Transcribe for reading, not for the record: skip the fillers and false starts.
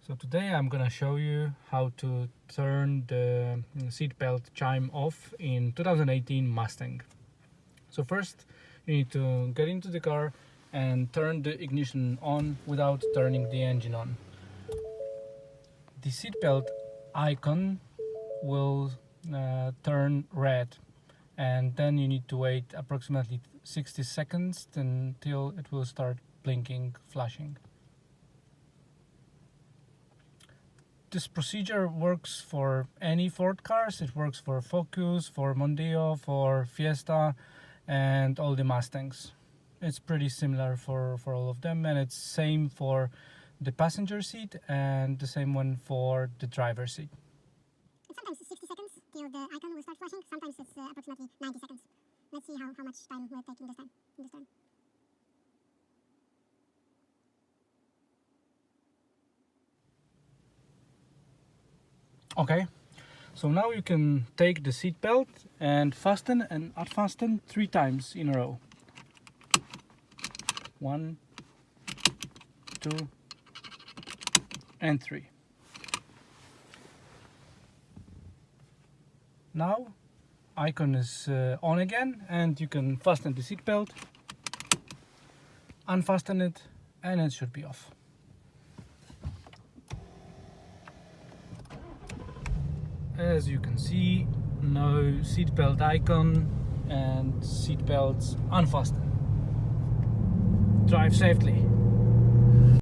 So today I'm gonna show you how to turn the seatbelt chime off in 2018 Mustang. So first you need to get into the car and turn the ignition on without turning the engine on. The seatbelt icon will turn red, and then you need to wait approximately 60 seconds until it will start blinking, flashing. This procedure works for any Ford cars. It works for Focus, for Mondeo, for Fiesta, and all the Mustangs. It's pretty similar for all of them, and it's same for the passenger seat and the same one for the driver's seat. Sometimes it's 60 seconds till the icon will start flashing. Sometimes it's approximately 90 seconds. Let's see how much time we're taking this time. Okay, so now you can take the seat belt and fasten and unfasten 3 times in a row. 1, 2, and 3. Now icon is on again, and you can fasten the seat belt, unfasten it, and it should be off. As you can see, no seatbelt icon and seatbelts unfastened. Drive safely.